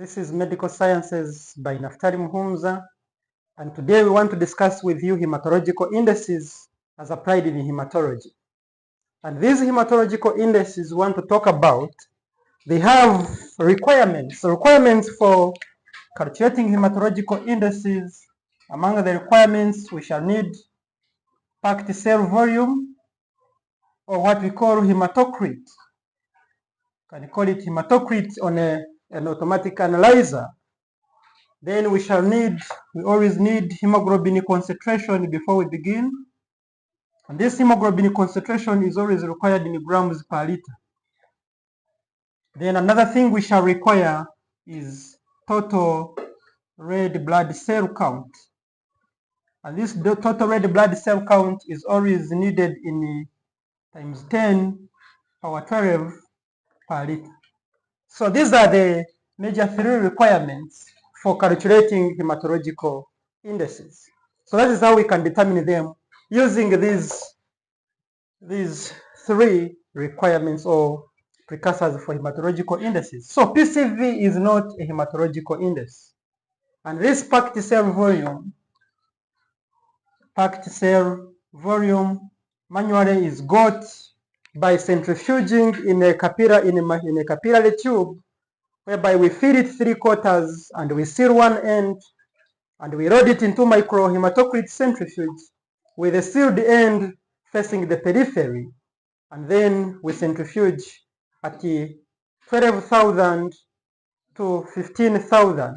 This is Medical Sciences by Naftali Muhumza, and today we want to discuss with you hematological indices as applied in hematology. And these hematological indices we want to talk about, they have requirements for calculating hematological indices. Among the requirements, we shall need packed cell volume, or what we call hematocrit. Can call it hematocrit on an automatic analyzer. Then we always need hemoglobin concentration before we begin. And this hemoglobin concentration is always required in grams per liter. Then another thing we shall require is total red blood cell count. And this total red blood cell count is always needed in times 10 power 12 per liter. So these are the major three requirements for calculating hematological indices. So that is how we can determine them using these three requirements or precursors for hematological indices. So PCV is not a hematological index. And this packed cell volume manually is got by centrifuging in a capillary tube, whereby we fill it 3/4 and we seal one end and we load it into microhematocrit centrifuge with the sealed end facing the periphery, and then we centrifuge at 12,000 to 15,000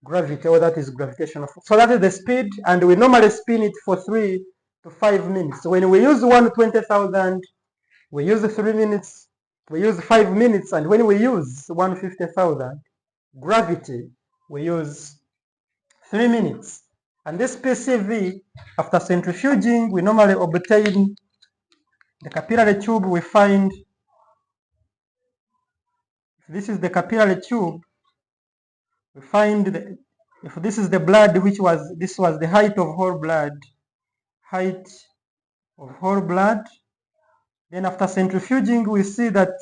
gravity, or that is gravitational force. So that is the speed, and we normally spin it for 3 to 5 minutes. So when we use 120,000, we use 3 minutes, we use 5 minutes, and when we use 150,000 gravity, we use 3 minutes. And this PCV, after centrifuging, we normally obtain the capillary tube. We find, if this is the capillary tube, we find if this is the blood, this was the height of whole blood, then after centrifuging, we see that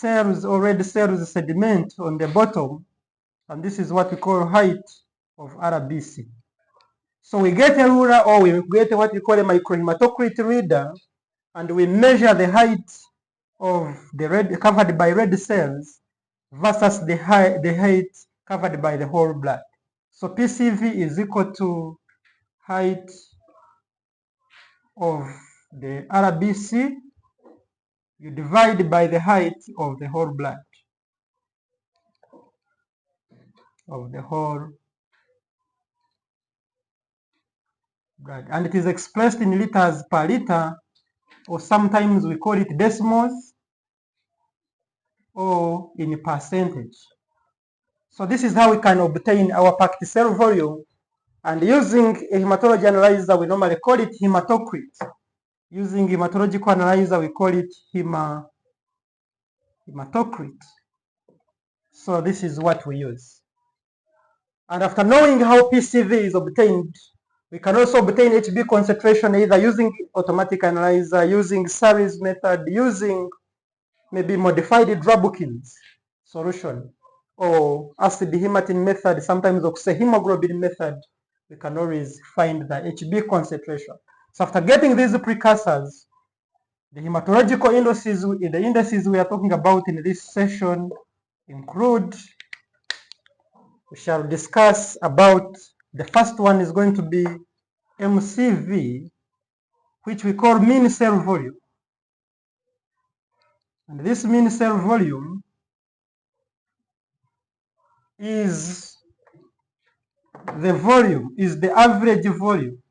red cells sediment on the bottom, and this is what we call height of RBC. So we get a ruler, or we get what we call a microhematocrit reader, and we measure the height of the red covered by red cells versus the height covered by the whole blood. So PCV is equal to height of the RBC, you divide by the height of the whole blood, and it is expressed in liters per liter, or sometimes we call it decimals, or in percentage. So this is how we can obtain our packed cell volume, and using a hematology analyzer, we normally call it hematocrit. Using hematological analyzer, we call it hematocrit. So this is what we use. And after knowing how PCV is obtained, we can also obtain HB concentration either using automatic analyzer, using series method, using maybe modified Drabukins solution, or acid hematin method, sometimes oxyhemoglobin method. We can always find the HB concentration. So after getting these precursors, the hematological indices we are talking about in this session include, we shall discuss about, the first one is going to be MCV, which we call mean cell volume. And this mean cell volume is the average volume.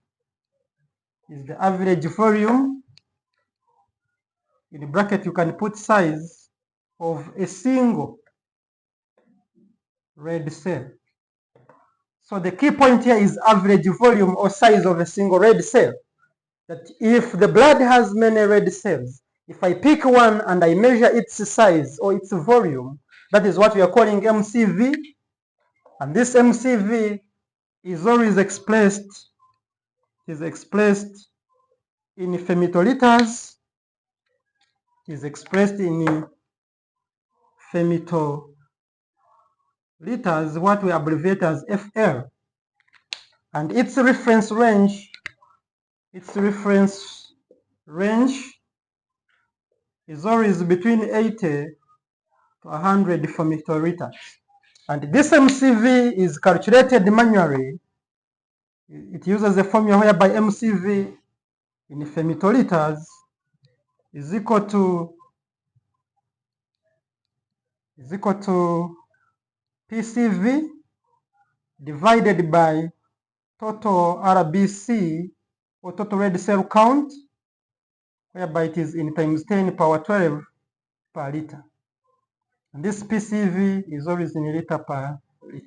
In bracket you can put size of a single red cell. So the key point here is average volume or size of a single red cell. That if the blood has many red cells, if I pick one and I measure its size or its volume, that is what we are calling MCV. And this MCV is always expressed in femtoliters, liters, what we abbreviate as FL, and its reference range is always between 80 to 100 femtoliters. And this MCV is calculated manually. It uses a formula whereby MCV in femtoliters is equal to PCV divided by total RBC, or total red cell count, whereby it is in times 10 power 12 per liter. And this PCV is always in liter per liter,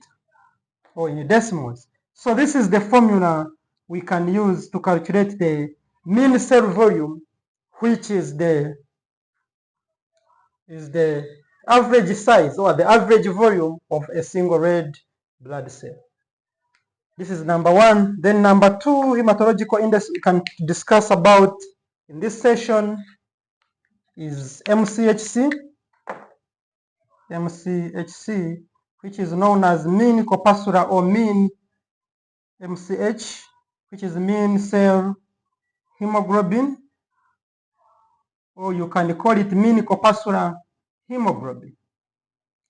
or in decimals. So this is the formula we can use to calculate the mean cell volume, which is the average size or the average volume of a single red blood cell. This is number one. Then number two, hematological index we can discuss about in this session is MCHC. MCHC, which is known as mean corpuscular or mean MCH, which is mean cell hemoglobin, or you can call it mean corpuscular hemoglobin.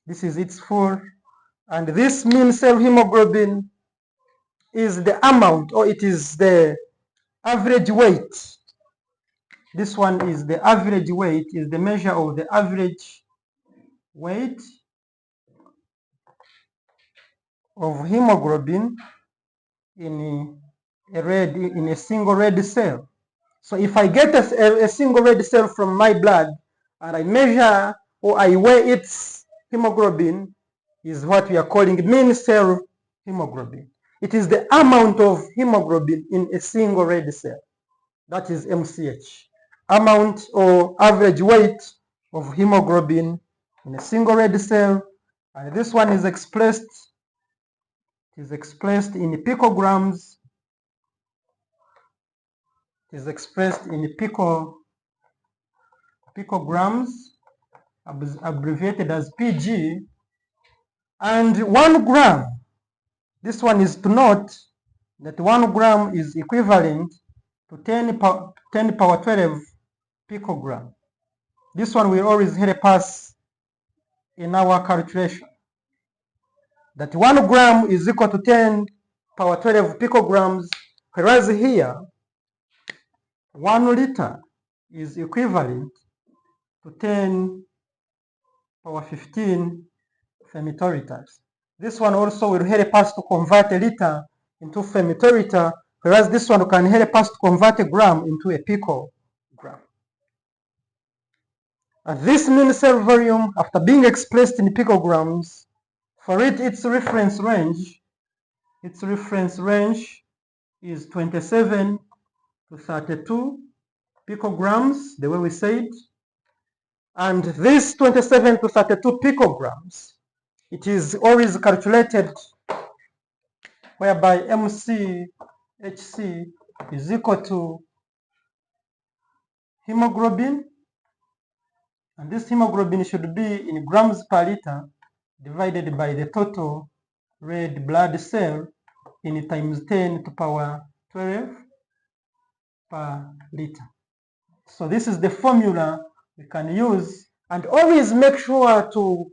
This is its full. And this mean cell hemoglobin is the amount, or it is the average weight. This one is the average weight, is the measure of the average weight of hemoglobin in a single red cell. So if I get a single red cell from my blood and I measure or I weigh its hemoglobin, is what we are calling mean cell hemoglobin. It is the amount of hemoglobin in a single red cell. That is MCH. Amount or average weight of hemoglobin in a single red cell. And this one is expressed in picograms. It is expressed in picograms, abbreviated as PG. And 1 gram, this one is to note that 1 gram is equivalent to 10 power 12 picogram. This one will always help us in our calculation, that 1 gram is equal to 10 power 12 picograms, whereas here 1 liter is equivalent to 10 power 15 femtoliters. This one also will help us to convert a liter into femtoliter, whereas this one can help us to convert a gram into a picogram. And this mean cell volume, after being expressed in picograms, for it, its reference range is 27 to 32 picograms, the way we said. And this 27 to 32 picograms, it is always calculated whereby MCHC is equal to hemoglobin, and this hemoglobin should be in grams per liter divided by the total red blood cell in times 10 to power 12 per liter. So this is the formula we can use, and always make sure to,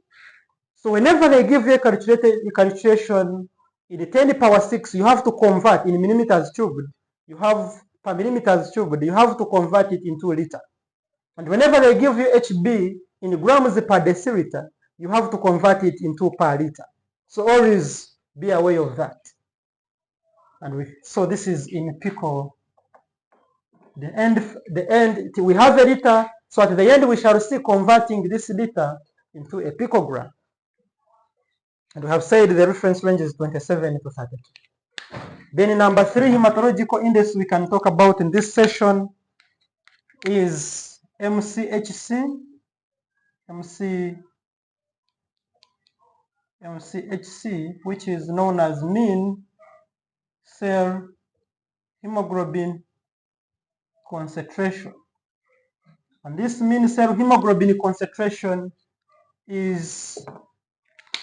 so whenever they give you a calculation in the 10 power 6, you have to convert in millimeters cubed. You have per millimeters cubed, you have to convert it into a liter. And whenever they give you HB in grams per deciliter, you have to convert it into per liter. So always be aware of that. And so this is in pico. The end, we have a liter. So at the end, we shall see converting this liter into a picogram. And we have said the reference range is 27 to 32. Then number 3 hematological index we can talk about in this session is MCHC. MCHC, which is known as mean cell hemoglobin concentration. And this mean cell hemoglobin concentration is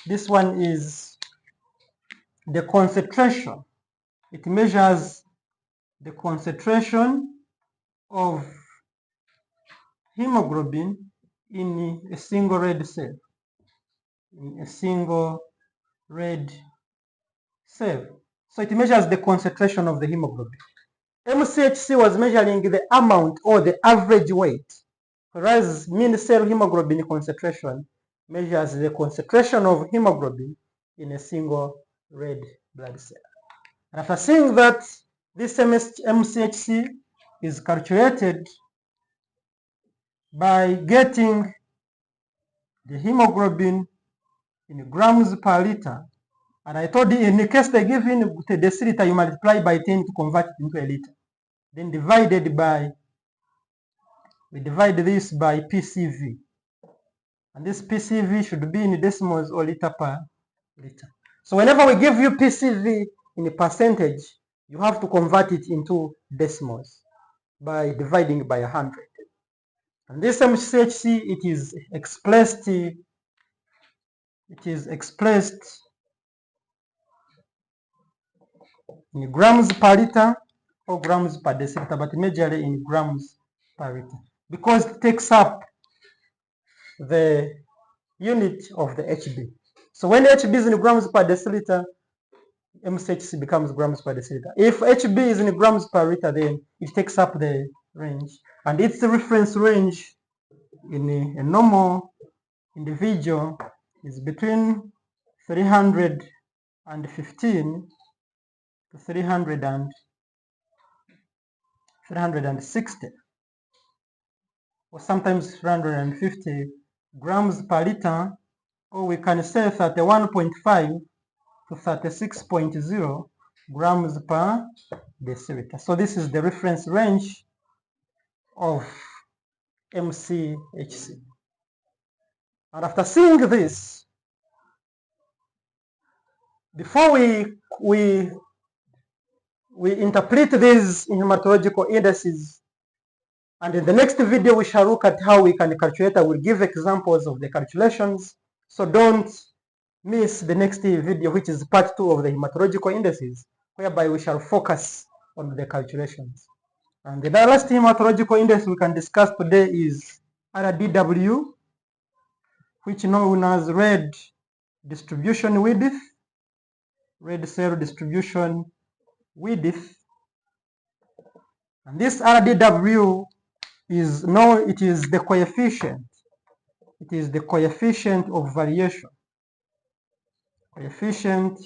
This one is the concentration. It measures the concentration of hemoglobin in a single red cell. In a single red cell. So it measures the concentration of the hemoglobin. MCHC was measuring the amount or the average weight, whereas mean cell hemoglobin concentration measures the concentration of hemoglobin in a single red blood cell. And after seeing that this MCHC is calculated by getting the hemoglobin in grams per liter, and I told you in the case they give in the deciliter, you multiply by 10 to convert it into a liter. Then we divide this by PCV. And this PCV should be in decimals or liter per liter. So whenever we give you PCV in a percentage, you have to convert it into decimals by dividing by 100. And this MCHC, it is expressed in grams per liter or grams per deciliter, but majorly in grams per liter, because it takes up the unit of the HB. So when HB is in grams per deciliter, MCHC becomes grams per deciliter. If HB is in grams per liter, then it takes up the range, and its reference range in a normal individual is between 315 to 360, or sometimes 350 grams per liter, or we can say 31.5 to 36.0 grams per deciliter. So this is the reference range of MCHC. And after seeing this, before we interpret these hematological indices, and in the next video we shall look at how we can calculate. I will give examples of the calculations, so don't miss the next video, which is part 2 of the hematological indices, whereby we shall focus on the calculations. And the last hematological index we can discuss today is RDW, which is known as red distribution width, red cell distribution width. And this RDW is known, it is the coefficient. It is the coefficient of variation. Coefficient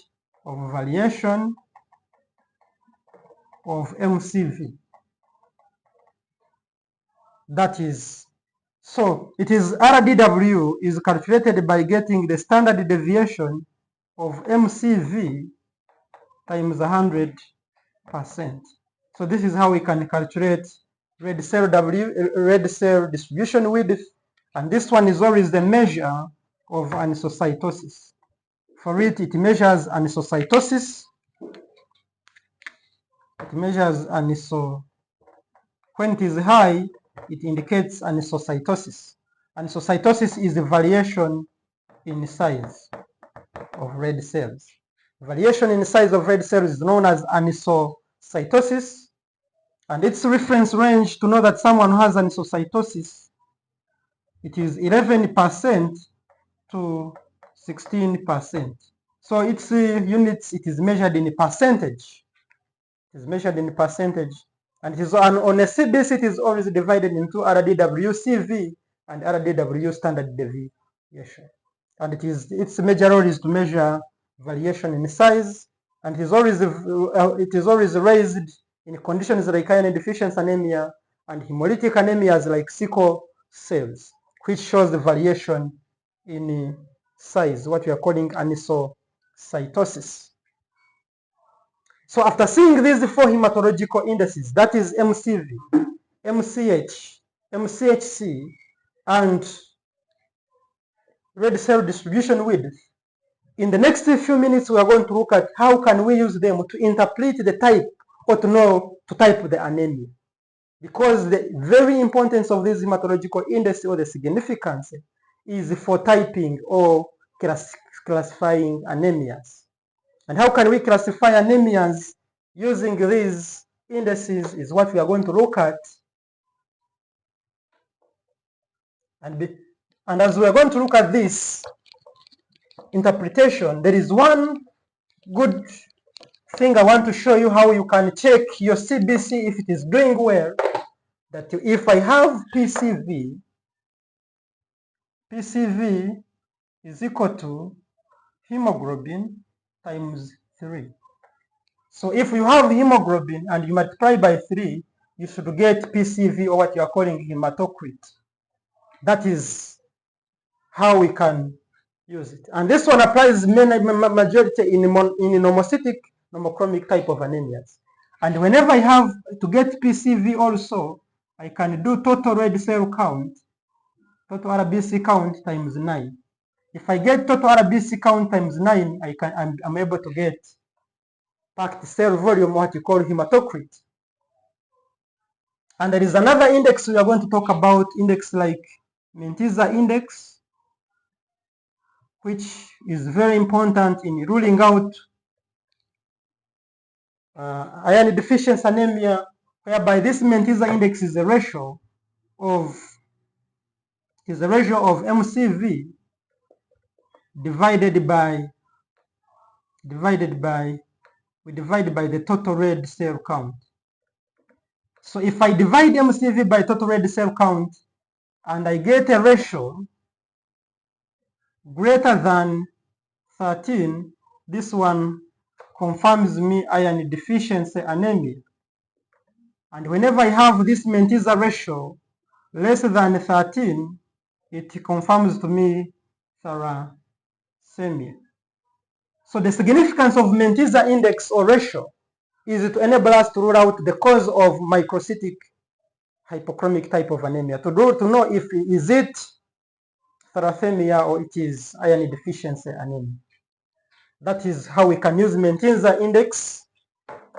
of variation of MCV. That is, so it is RDW is calculated by getting the standard deviation of MCV times 100%. So this is how we can calculate red cell distribution width, and this one is always the measure of anisocytosis. For it, it measures anisocytosis. It measures when it is high, it indicates anisocytosis. Anisocytosis is the variation in size of red cells. Variation in size of red cells is known as anisocytosis, and its reference range to know that someone has anisocytosis, it is 11% to 16%. So its units, it is measured in percentage. It is measured in percentage, and it is on a CBC, it is always divided into RDW CV and RDW standard deviation. And its major role is to measure variation in size, and it is always raised in conditions like iron deficiency anemia and hemolytic anemias like sickle cells, which shows the variation in size, what we are calling anisocytosis. So after seeing these 4 hematological indices, that is MCV, MCH, MCHC, and red cell distribution width, in the next few minutes we are going to look at how can we use them to interpret the type, or to know to type the anemia. Because the very importance of this hematological index, or the significance, is for typing or classifying anemias. And how can we classify anemias using these indices is what we are going to look at. And as we are going to look at this interpretation, there is one good thing I want to show you how you can check your CBC if it is doing well. That if I have PCV is equal to hemoglobin times 3. So if you have hemoglobin and you multiply by 3, you should get PCV, or what you are calling hematocrit. That is how we can use it. And this one applies majority in normocytic, normochromic type of anemias. And whenever I have to get PCV also, I can do total red cell count, total RBC count times 9. If I get total RBC count times 9, I'm able to get packed cell volume, what you call hematocrit. And there is another index we are going to talk about, index like Mentisa index, which is very important in ruling out iron deficiency anemia, whereby this Mentisa index is a ratio of MCV divided by the total red cell count. So if I divide MCV by total red cell count and I get a ratio greater than 13, this one confirms me iron deficiency anemia. And whenever I have this Mentisa ratio less than 13, it confirms to me thalassemia. So the significance of Mentisa index or ratio is to enable us to rule out the cause of microcytic hypochromic type of anemia, to know if is it thalassemia or it is iron deficiency anemia. That is how we can use Mentisa index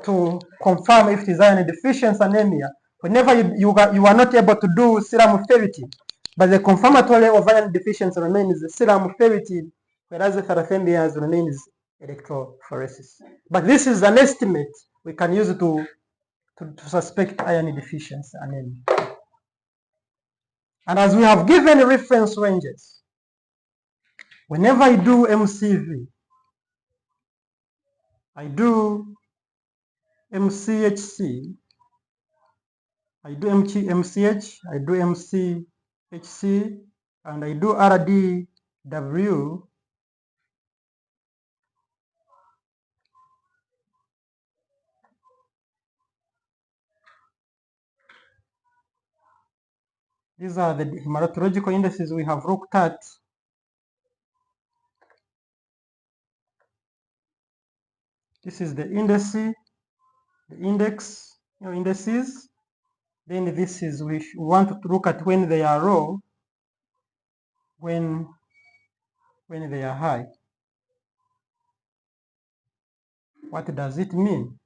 to confirm if it is iron deficiency anemia. Whenever you are not able to do serum ferritin, but the confirmatory of iron deficiency remains serum ferritin, whereas the thalassemia remains electrophoresis. But this is an estimate we can use to suspect iron deficiency anemia. And as we have given reference ranges, whenever I do MCV, I do MCHC, I do MCH, I do MCHC, and I do RDW. These are the hematological indices we have looked at. This is the index, indices. Then this is, we want to look at when they are low, when they are high. What does it mean?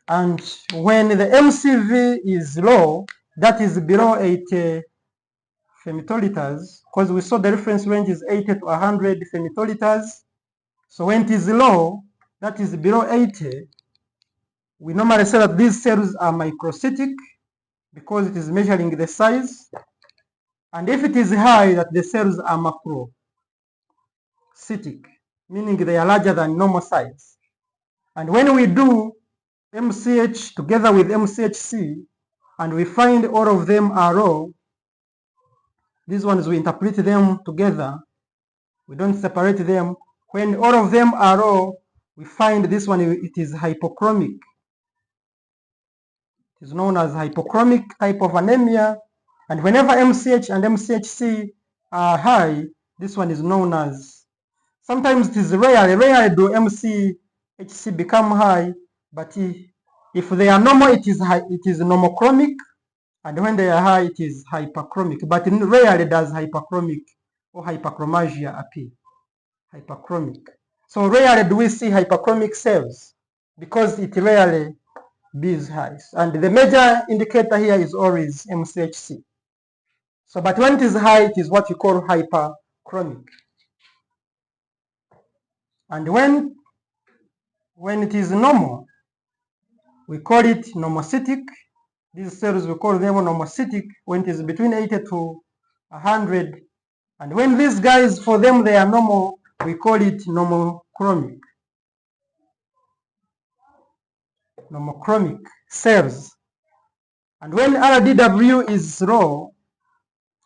And when the MCV is low, that is below 80 femtoliters, because we saw the reference range is 80 to 100 femtoliters. So when it is low, that is below 80, we normally say that these cells are microcytic because it is measuring the size. And if it is high, that the cells are macrocytic, meaning they are larger than normal size. And when we do MCH together with MCHC, and we find all of them are low, these ones we interpret them together. We don't separate them. When all of them are low, we find this one, it is hypochromic. It is known as hypochromic type of anemia. And whenever MCH and MCHC are high, this one is known as, sometimes it is rare do MCHC become high, but if they are normal, it is normochromic, and when they are high, it is hyperchromic. But rarely does hyperchromic or hyperchromasia appear. Hyperchromic. So rarely do we see hyperchromic cells because it rarely is high. And the major indicator here is always MCHC. So, but when it is high, it is what you call hyperchromic. chromic. And when it is normal, we call it normocytic. These cells, we call them normocytic when it is between 80 to 100. And when these guys, for them, they are normal, we call it normochromic. Normochromic cells. And when RDW is low,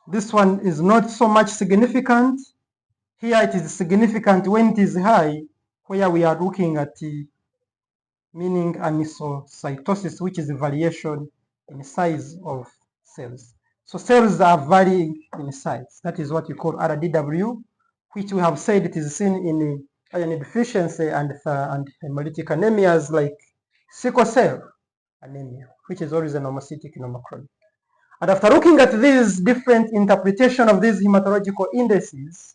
this one is not so much significant. Here it is significant when it is high, where we are looking at meaning anisocytosis, which is a variation in size of cells. So cells are varying in size. That is what you call RDW, which we have said it is seen in iron deficiency and hemolytic anemias like sickle cell anemia, which is always a normocytic normochromic. And after looking at these different interpretation of these hematological indices,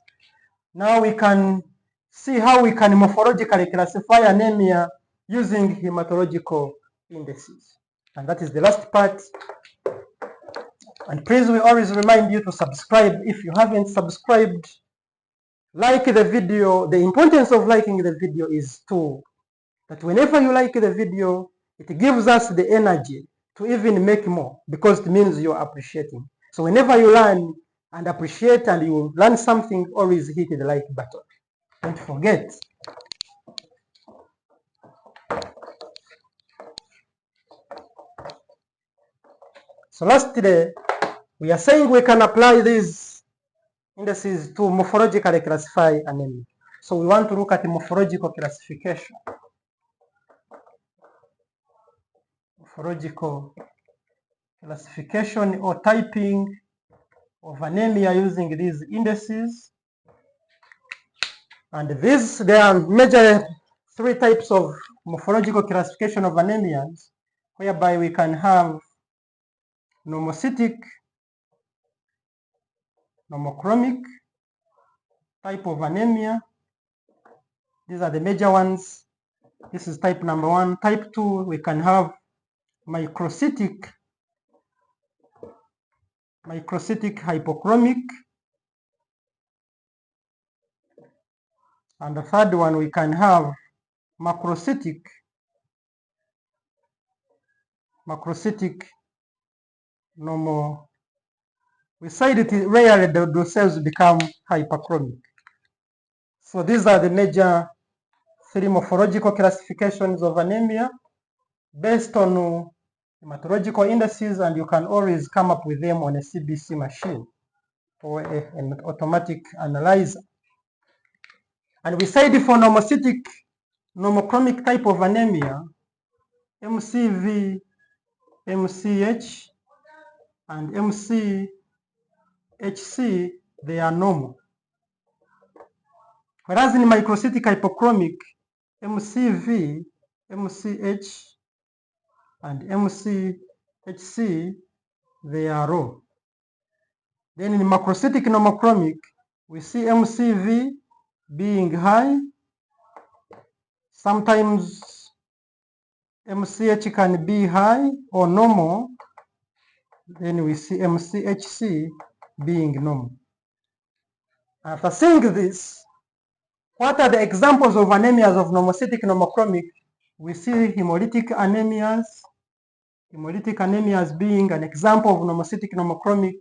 now we can see how we can morphologically classify anemia using hematological indices. And that is the last part. And please, we always remind you to subscribe if you haven't subscribed. Like the video. The importance of liking the video is that whenever you like the video, it gives us the energy to even make more, because it means you're appreciating. So whenever you learn and appreciate and you learn something, always hit the like button. Don't forget. So lastly, we are saying we can apply these indices to morphologically classify anemia. So we want to look at morphological classification. Morphological classification or typing of anemia using these indices. And there are major 3 types of morphological classification of anemias, whereby we can have normocytic, normochromic type of anemia. These are the major ones. This is type number 1. Type 2, we can have microcytic hypochromic. And the third one, we can have macrocytic normal. We said it rarely the cells become hyperchromic. So these are the major 3 morphological classifications of anemia based on hematological indices, and you can always come up with them on a CBC machine or an automatic analyzer. And we said for normocytic normochromic type of anemia, MCV, MCH, and MCHC, they are normal. Whereas in microcytic hypochromic, MCV, MCH, and MCHC, they are low. Then in macrocytic normochromic, we see MCV being high. Sometimes MCH can be high or normal. Then we see MCHC being normal. After seeing this, what are the examples of anemias of normocytic normochromic? We see hemolytic anemias. Hemolytic anemias being an example of normocytic normochromic.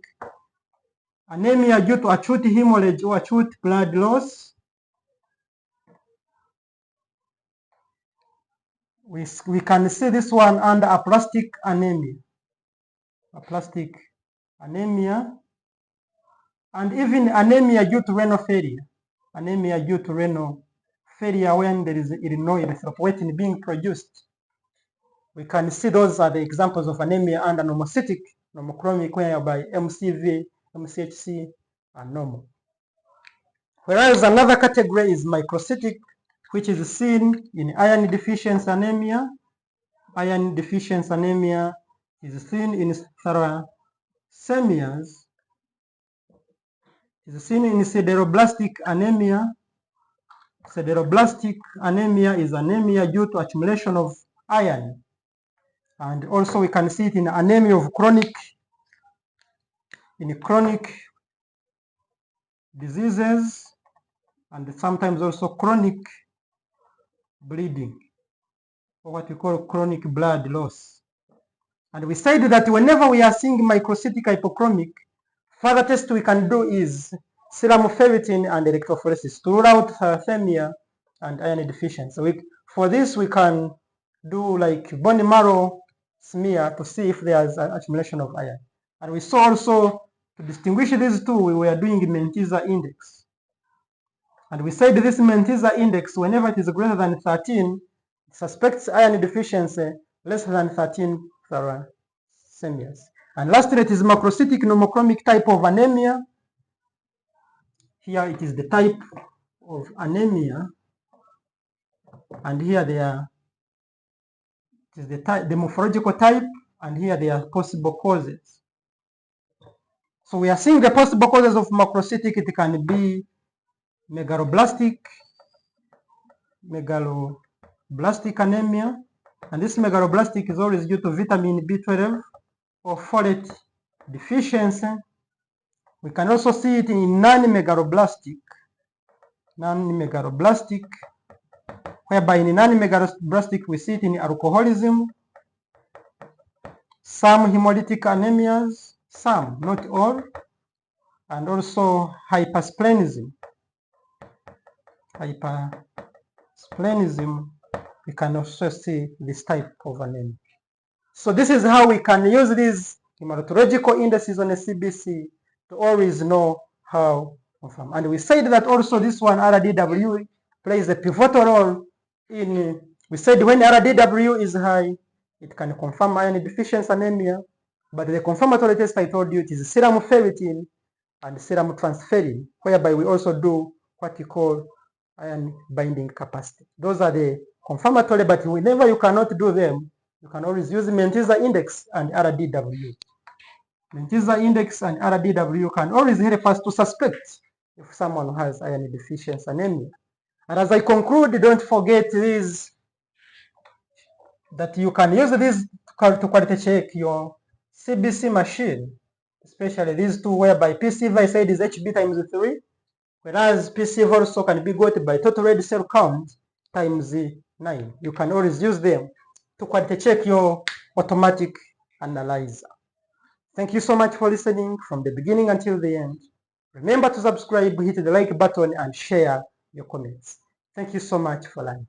Anemia due to acute hemorrhage or acute blood loss. We can see this one under aplastic anemia. Aplastic anemia. And even anemia due to renal failure. Anemia due to renal failure when there is no erythropoietin being produced. We can see those are the examples of anemia under normocytic normochromic, whereby MCV, MCHC are normal. Whereas another category is microcytic, which is seen in iron deficiency anemia. Iron deficiency anemia is seen in thalassemias. It is seen in sideroblastic anemia. Sideroblastic anemia is anemia due to accumulation of iron. And also we can see it in anemia of chronic diseases, and sometimes also chronic bleeding, or what we call chronic blood loss. And we said that whenever we are seeing microcytic hypochromic, further test we can do is serum ferritin and electrophoresis to rule out thalassemia and iron deficiency. For this, we can do like bone marrow smear to see if there's an accumulation of iron. And we saw also to distinguish these two, we were doing Mentisa index. And we said this Mentisa index, whenever it is greater than 13, it suspects iron deficiency, less than 13 thalassemias. And lastly, it is macrocytic pneumochromic type of anemia. Here it is the type of anemia, and here it is the morphological type, and here there are possible causes. So we are seeing the possible causes of macrocytic. It can be megaloblastic anemia, and this megaloblastic is always due to vitamin B12 or folate deficiency. We can also see it in non-megaloblastic, whereby in non-megaloblastic we see it in alcoholism, some hemolytic anemias, some, not all, and also hypersplenism. We can also see this type of anemia. So this is how we can use these hematological indices on a CBC to always know how to confirm. And we said that also this one, RDW, plays a pivotal role in, we said when RDW is high, it can confirm iron deficiency anemia, but the confirmatory test I told you it is serum ferritin and serum transferrin, whereby we also do what we call iron binding capacity. Those are the confirmatory, but whenever you cannot do them, you can always use Mentisa index and RDW. Mentisa index and RDW can always help us to suspect if someone has iron deficiency anemia. And as I conclude, don't forget this, that you can use this to quality check your CBC machine, especially these two, whereby PCV I said is HB times 3, whereas PCV also can be got by total red cell count times 9. You can always use them to quality check your automatic analyzer. Thank you so much for listening from the beginning until the end. Remember to subscribe, hit the like button, and share your comments. Thank you so much for learning.